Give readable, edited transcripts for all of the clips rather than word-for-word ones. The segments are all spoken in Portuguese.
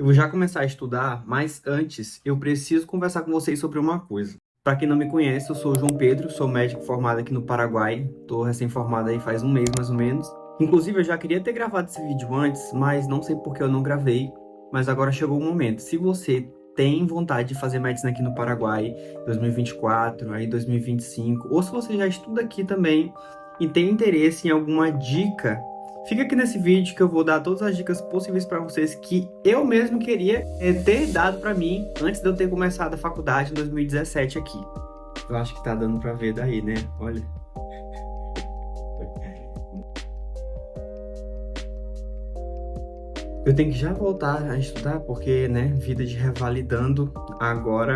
vou já começar a estudar, mas antes eu preciso conversar com vocês sobre uma coisa. Para quem não me conhece, eu sou o João Pedro, sou médico formado aqui no Paraguai. Estou recém-formado aí faz um mês mais ou menos. Inclusive, eu já queria ter gravado esse vídeo antes, mas não sei por que eu não gravei. Mas agora chegou o momento. Se você tem vontade de fazer medicina aqui no Paraguai, 2024, aí 2025, ou se você já estuda aqui também e tem interesse em alguma dica, fica aqui nesse vídeo que eu vou dar todas as dicas possíveis para vocês que eu mesmo queria ter dado para mim antes de eu ter começado a faculdade em 2017 aqui. Eu acho que tá dando para ver daí, né? Olha. Eu tenho que já voltar a estudar porque, né, vida de revalidando agora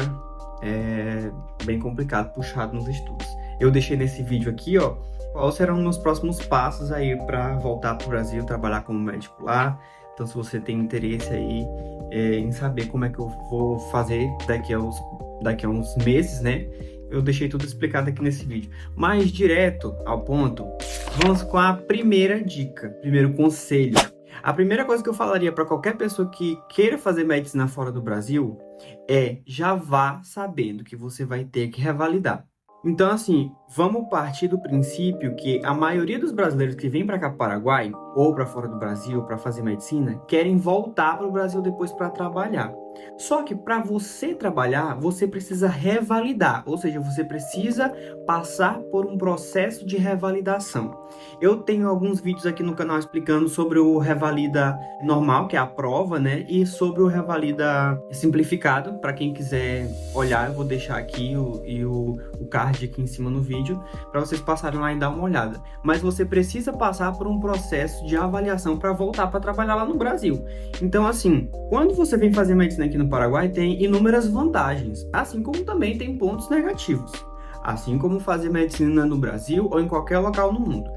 é bem complicado, puxado nos estudos. Eu deixei nesse vídeo aqui, ó, quais serão meus próximos passos aí para voltar para o Brasil, trabalhar como médico lá. Então, se você tem interesse aí em saber como é que eu vou fazer daqui a uns meses, né, eu deixei tudo explicado aqui nesse vídeo. Mas, direto ao ponto, vamos com a primeira dica, primeiro conselho. A primeira coisa que eu falaria para qualquer pessoa que queira fazer medicina fora do Brasil é já vá sabendo que você vai ter que revalidar. Então, assim, vamos partir do princípio que a maioria dos brasileiros que vêm para cá, para o Paraguai, ou para fora do Brasil, para fazer medicina, querem voltar para o Brasil depois para trabalhar. Só que para você trabalhar, você precisa revalidar, ou seja, você precisa passar por um processo de revalidação. Eu tenho alguns vídeos aqui no canal explicando sobre o revalida normal, que é a prova, né? E sobre o revalida simplificado. Para quem quiser olhar, eu vou deixar aqui o card aqui em cima no vídeo, para vocês passarem lá e dar uma olhada. Mas você precisa passar por um processo de avaliação para voltar para trabalhar lá no Brasil. Então, assim, quando você vem fazer medicina aqui no Paraguai, tem inúmeras vantagens, assim como também tem pontos negativos. Assim como fazer medicina no Brasil ou em qualquer local no mundo.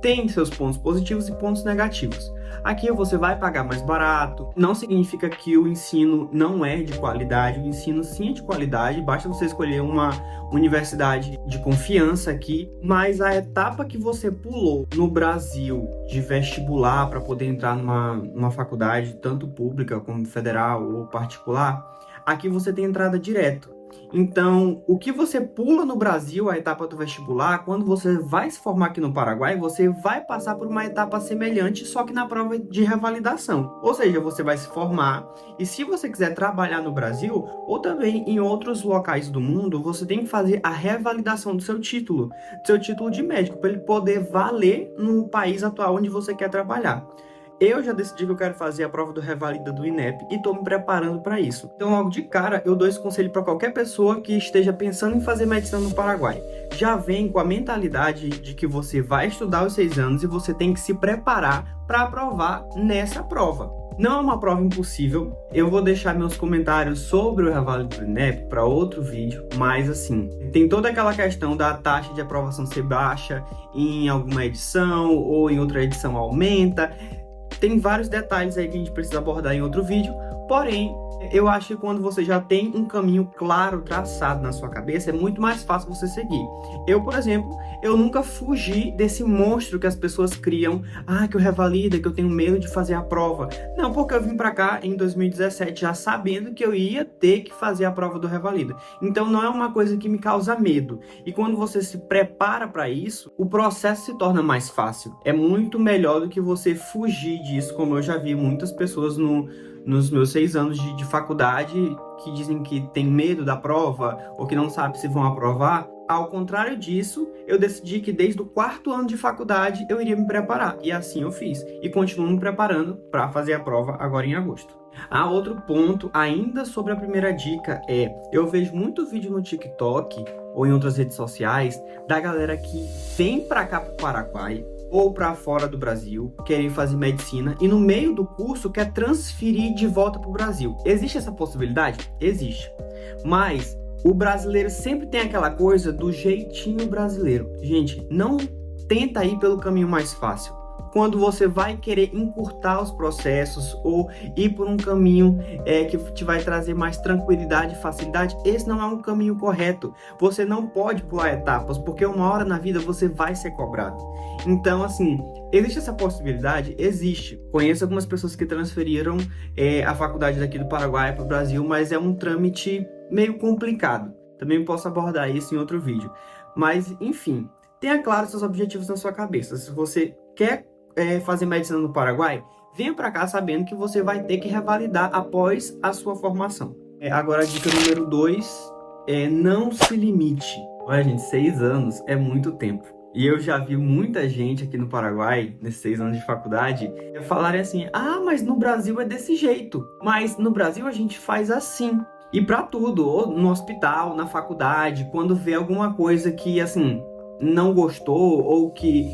Tem seus pontos positivos e pontos negativos. Aqui você vai pagar mais barato, não significa que o ensino não é de qualidade, o ensino sim é de qualidade, basta você escolher uma universidade de confiança aqui, mas a etapa que você pulou no Brasil de vestibular para poder entrar numa faculdade, tanto pública como federal ou particular, aqui você tem entrada direto. Então, o que você pula no Brasil, a etapa do vestibular, quando você vai se formar aqui no Paraguai, você vai passar por uma etapa semelhante, só que na prova de revalidação. Ou seja, você vai se formar e se você quiser trabalhar no Brasil ou também em outros locais do mundo, você tem que fazer a revalidação do seu título de médico, para ele poder valer no país atual onde você quer trabalhar. Eu já decidi que eu quero fazer a prova do Revalida do INEP e estou me preparando para isso. Então, logo de cara, eu dou esse conselho para qualquer pessoa que esteja pensando em fazer medicina no Paraguai. Já vem com a mentalidade de que você vai estudar os 6 anos e você tem que se preparar para aprovar nessa prova. Não é uma prova impossível. Eu vou deixar meus comentários sobre o Revalida do INEP para outro vídeo, mas assim, tem toda aquela questão da taxa de aprovação ser baixa em alguma edição ou em outra edição aumenta. Tem vários detalhes aí que a gente precisa abordar em outro vídeo, porém, eu acho que quando você já tem um caminho claro, traçado na sua cabeça, é muito mais fácil você seguir. Eu, por exemplo, eu nunca fugi desse monstro que as pessoas criam, que eu revalida, que eu tenho medo de fazer a prova. Não, porque eu vim pra cá em 2017 já sabendo que eu ia ter que fazer a prova do revalida. Então não é uma coisa que me causa medo. E quando você se prepara para isso, o processo se torna mais fácil. É muito melhor do que você fugir disso, como eu já vi muitas pessoas nos meus 6 anos de faculdade que dizem que tem medo da prova ou que não sabe se vão aprovar. Ao contrário disso, eu decidi que desde o 4º ano de faculdade eu iria me preparar. E assim eu fiz. E continuo me preparando para fazer a prova agora em agosto. Outro ponto, ainda sobre a primeira dica, eu vejo muito vídeo no TikTok ou em outras redes sociais da galera que vem para cá para o Paraguai ou para fora do Brasil, querer fazer medicina e no meio do curso quer transferir de volta para o Brasil. Existe essa possibilidade? Existe. Mas o brasileiro sempre tem aquela coisa do jeitinho brasileiro. Gente, não tenta ir pelo caminho mais fácil. quando você vai querer encurtar os processos ou ir por um caminho que te vai trazer mais tranquilidade e facilidade, esse não é um caminho correto. Você não pode pular etapas, porque uma hora na vida você vai ser cobrado. Então, assim, existe essa possibilidade? Existe. Conheço algumas pessoas que transferiram a faculdade daqui do Paraguai para o Brasil, mas é um trâmite meio complicado. Também posso abordar isso em outro vídeo. Mas, enfim, tenha claro seus objetivos na sua cabeça. Se você quer fazer medicina no Paraguai, venha para cá sabendo que você vai ter que revalidar após a sua formação. Agora, a dica número 2 é não se limite. Olha, gente, 6 anos é muito tempo. E eu já vi muita gente aqui no Paraguai, nesses 6 anos de faculdade, falarem assim, mas no Brasil é desse jeito. Mas no Brasil a gente faz assim. E para tudo, ou no hospital, na faculdade, quando vê alguma coisa que, assim, não gostou, ou que,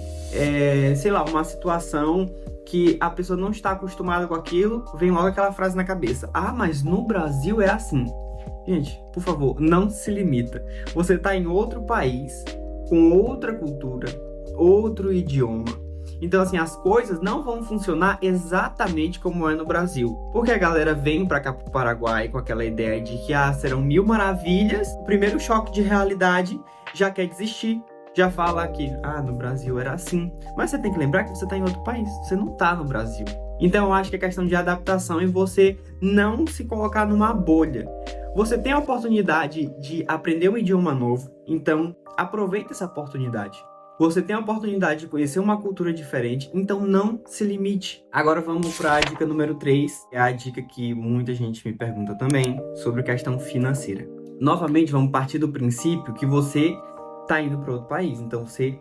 sei lá, uma situação que a pessoa não está acostumada com aquilo, vem logo aquela frase na cabeça. Mas no Brasil é assim. Gente, por favor, não se limita. Você está em outro país, com outra cultura, outro idioma. Então, assim, as coisas não vão funcionar exatamente como é no Brasil. Porque a galera vem pra cá pro Paraguai com aquela ideia de que serão 1000 maravilhas. O primeiro choque de realidade já quer desistir. Já fala que, no Brasil era assim. Mas você tem que lembrar que você tá em outro país. Você não tá no Brasil. Então, eu acho que é questão de adaptação e você não se colocar numa bolha. Você tem a oportunidade de aprender um idioma novo. Então, aproveita essa oportunidade. Você tem a oportunidade de conhecer uma cultura diferente, então não se limite. Agora vamos para a dica número 3, que é a dica que muita gente me pergunta também, sobre questão financeira. Novamente, vamos partir do princípio que você está indo para outro país, então você,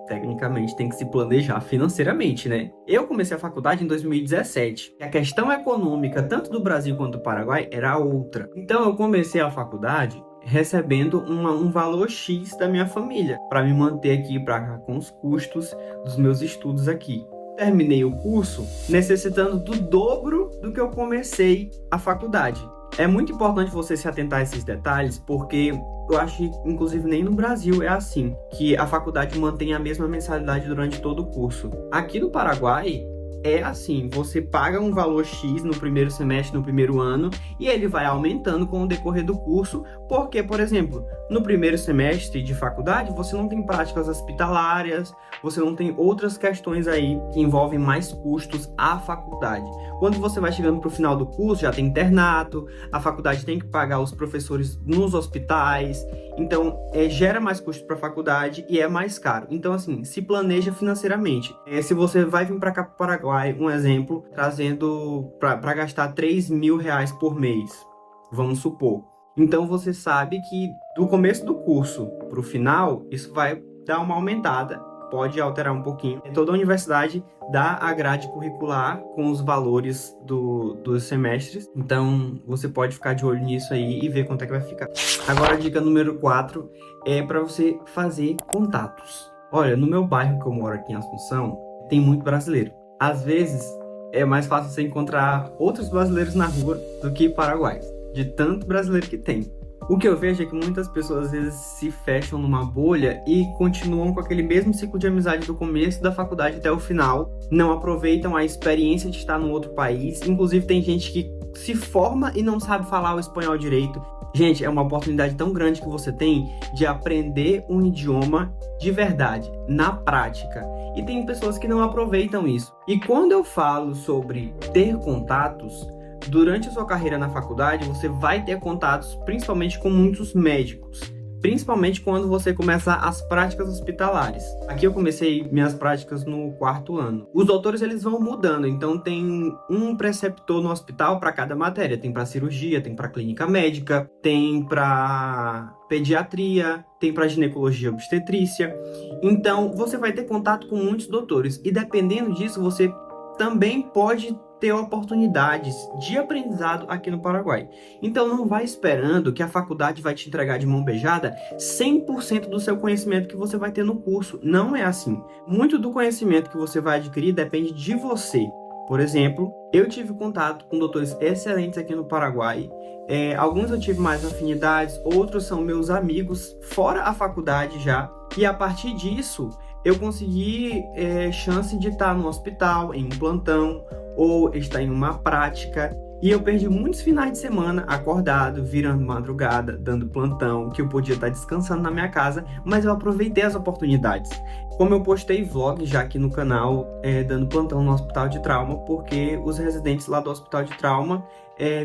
tecnicamente, tem que se planejar financeiramente, né? Eu comecei a faculdade em 2017, e a questão econômica, tanto do Brasil quanto do Paraguai, era outra. Então eu comecei a faculdade recebendo um valor X da minha família, para me manter aqui com os custos dos meus estudos aqui. Terminei o curso necessitando do dobro do que eu comecei a faculdade. É muito importante você se atentar a esses detalhes, porque eu acho que, inclusive, nem no Brasil é assim, que a faculdade mantém a mesma mensalidade durante todo o curso. Aqui no Paraguai, é assim, você paga um valor X no primeiro semestre, no primeiro ano, e ele vai aumentando com o decorrer do curso, porque, por exemplo, no primeiro semestre de faculdade, você não tem práticas hospitalárias, você não tem outras questões aí que envolvem mais custos à faculdade. Quando você vai chegando para o final do curso, já tem internato, a faculdade tem que pagar os professores nos hospitais, então gera mais custo para a faculdade e é mais caro. Então, assim, se planeja financeiramente. Se você vai vir para cá para o Paraguai, um exemplo, trazendo para gastar 3 mil reais por mês, vamos supor. Então, você sabe que do começo do curso para o final, isso vai dar uma aumentada, pode alterar um pouquinho. Toda a universidade dá a grade curricular com os valores dos semestres, então você pode ficar de olho nisso aí e ver quanto é que vai ficar. Agora a dica número 4 é para você fazer contatos. Olha, no meu bairro que eu moro aqui em Assunção, tem muito brasileiro. Às vezes é mais fácil você encontrar outros brasileiros na rua do que paraguaios, de tanto brasileiro que tem. O que eu vejo é que muitas pessoas às vezes se fecham numa bolha e continuam com aquele mesmo ciclo de amizade do começo da faculdade até o final, não aproveitam a experiência de estar num outro país. Inclusive tem gente que se forma e não sabe falar o espanhol direito. Gente, é uma oportunidade tão grande que você tem de aprender um idioma de verdade, na prática. E tem pessoas que não aproveitam isso. E quando eu falo sobre ter contatos, durante a sua carreira na faculdade, você vai ter contatos principalmente com muitos médicos, principalmente quando você começa as práticas hospitalares. Aqui eu comecei minhas práticas no 4º ano. Os doutores eles vão mudando, então tem um preceptor no hospital para cada matéria. Tem para cirurgia, tem para clínica médica, tem para pediatria, tem para ginecologia e obstetrícia. Então você vai ter contato com muitos doutores e dependendo disso você também pode ter oportunidades de aprendizado aqui no Paraguai. Então não vai esperando que a faculdade vai te entregar de mão beijada 100% do seu conhecimento que você vai ter no curso. Não é assim. Muito do conhecimento que você vai adquirir depende de você. Por exemplo, eu tive contato com doutores excelentes aqui no Paraguai. Alguns eu tive mais afinidades, outros são meus amigos fora a faculdade já. E a partir disso, eu consegui chance de estar no hospital, em um plantão, ou estar em uma prática. E eu perdi muitos finais de semana acordado, virando madrugada, dando plantão, que eu podia estar descansando na minha casa, mas eu aproveitei as oportunidades. Como eu postei vlog já aqui no canal, dando plantão no hospital de trauma, porque os residentes lá do hospital de trauma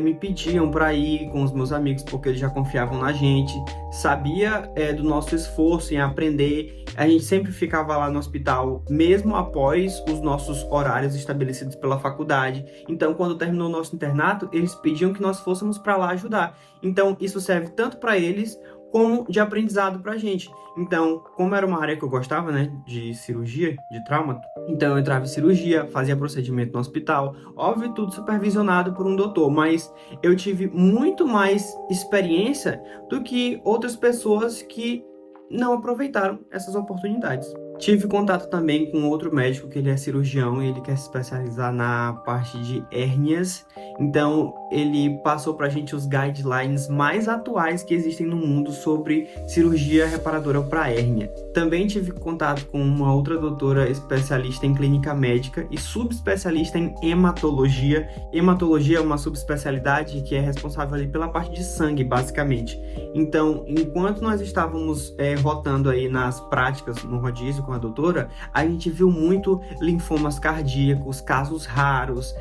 me pediam para ir com os meus amigos, porque eles já confiavam na gente, sabia do nosso esforço em aprender. A gente sempre ficava lá no hospital, mesmo após os nossos horários estabelecidos pela faculdade. Então, quando terminou o nosso internato, eles pediam que nós fôssemos para lá ajudar. Então, isso serve tanto para eles, como de aprendizado pra gente. Então, como era uma área que eu gostava, né, de cirurgia, de trauma, então eu entrava em cirurgia, fazia procedimento no hospital, óbvio, tudo supervisionado por um doutor, mas eu tive muito mais experiência do que outras pessoas que não aproveitaram essas oportunidades. Tive contato também com outro médico que ele é cirurgião e ele quer se especializar na parte de hérnias. Então, ele passou pra gente os guidelines mais atuais que existem no mundo sobre cirurgia reparadora para hérnia. Também tive contato com uma outra doutora especialista em clínica médica e subespecialista em hematologia. Hematologia é uma subespecialidade que é responsável ali pela parte de sangue, basicamente. Então, enquanto nós estávamos rotando aí nas práticas no rodízio com a doutora, a gente viu muito linfomas cardíacos, casos raros,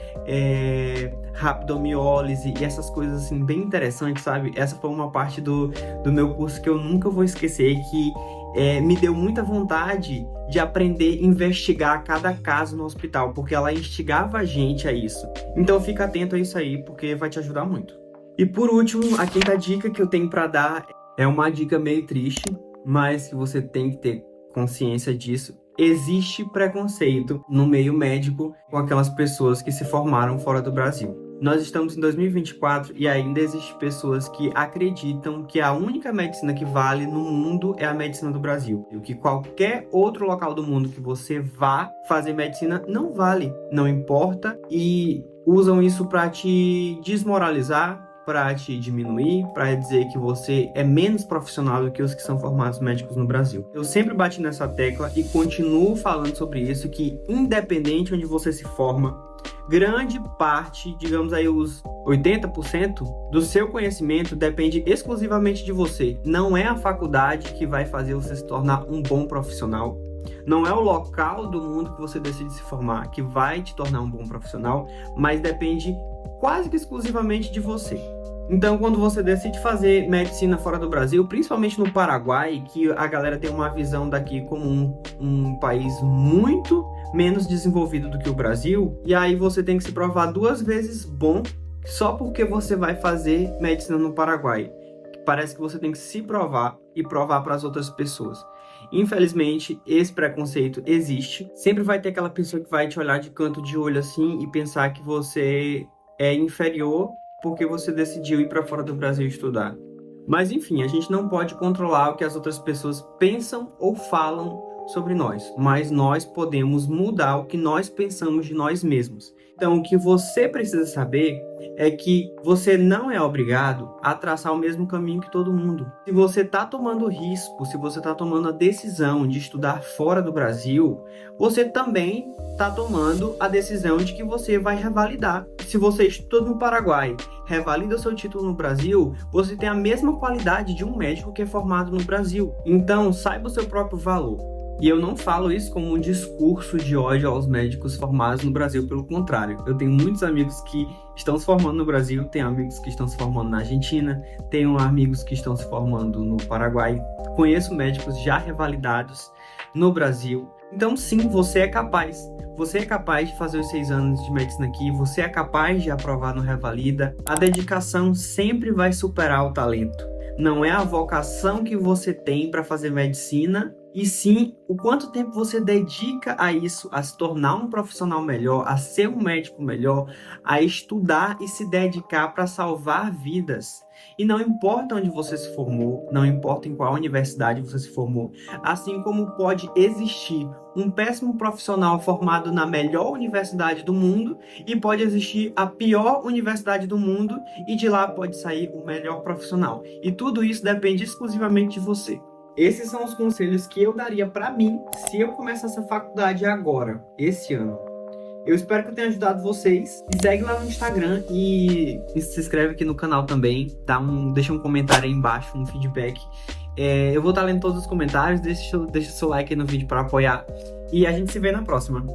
rabdomiólise e essas coisas assim bem interessantes, sabe? Essa foi uma parte do meu curso que eu nunca vou esquecer, que me deu muita vontade de aprender a investigar cada caso no hospital, porque ela instigava a gente a isso. Então fica atento a isso aí, porque vai te ajudar muito. E por último, a quinta dica que eu tenho para dar é uma dica meio triste, mas que você tem que ter consciência disso. Existe preconceito no meio médico com aquelas pessoas que se formaram fora do Brasil. Nós estamos em 2024 e ainda existem pessoas que acreditam que a única medicina que vale no mundo é a medicina do Brasil. E que qualquer outro local do mundo que você vá fazer medicina não vale, não importa, e usam isso para te desmoralizar, para te diminuir, para dizer que você é menos profissional do que os que são formados médicos no Brasil. Eu sempre bati nessa tecla e continuo falando sobre isso, que independente onde você se forma, grande parte, digamos aí os 80% do seu conhecimento depende exclusivamente de você. Não é a faculdade que vai fazer você se tornar um bom profissional. Não é o local do mundo que você decide se formar que vai te tornar um bom profissional, mas depende quase que exclusivamente de você. Então, quando você decide fazer medicina fora do Brasil, principalmente no Paraguai, que a galera tem uma visão daqui como um país muito menos desenvolvido do que o Brasil, e aí você tem que se provar 2 vezes bom só porque você vai fazer medicina no Paraguai. Parece que você tem que se provar e provar para as outras pessoas. Infelizmente, esse preconceito existe. Sempre vai ter aquela pessoa que vai te olhar de canto de olho assim e pensar que você é inferior porque você decidiu ir para fora do Brasil estudar. Mas enfim, a gente não pode controlar o que as outras pessoas pensam ou falam sobre nós, mas nós podemos mudar o que nós pensamos de nós mesmos. Então, o que você precisa saber é que você não é obrigado a traçar o mesmo caminho que todo mundo. Se você está tomando risco, se você está tomando a decisão de estudar fora do Brasil, você também está tomando a decisão de que você vai revalidar. Se você estuda no Paraguai, revalida o seu título no Brasil, você tem a mesma qualidade de um médico que é formado no Brasil. Então, saiba o seu próprio valor. E eu não falo isso como um discurso de ódio aos médicos formados no Brasil, pelo contrário. Eu tenho muitos amigos que estão se formando no Brasil, tenho amigos que estão se formando na Argentina, tenho amigos que estão se formando no Paraguai, conheço médicos já revalidados no Brasil. Então sim, você é capaz. Você é capaz de fazer os 6 anos de medicina aqui, você é capaz de aprovar no Revalida. A dedicação sempre vai superar o talento. Não é a vocação que você tem para fazer medicina, e sim o quanto tempo você dedica a isso, a se tornar um profissional melhor, a ser um médico melhor, a estudar e se dedicar para salvar vidas. E não importa onde você se formou, não importa em qual universidade você se formou, assim como pode existir um péssimo profissional formado na melhor universidade do mundo e pode existir a pior universidade do mundo e de lá pode sair o melhor profissional. E tudo isso depende exclusivamente de você. Esses são os conselhos que eu daria pra mim se eu começasse a faculdade agora, esse ano. Eu espero que eu tenha ajudado vocês. Me segue lá no Instagram e se inscreve aqui no canal também. Deixa um comentário aí embaixo, um feedback. Eu vou estar lendo todos os comentários. Deixa seu like aí no vídeo para apoiar. E a gente se vê na próxima.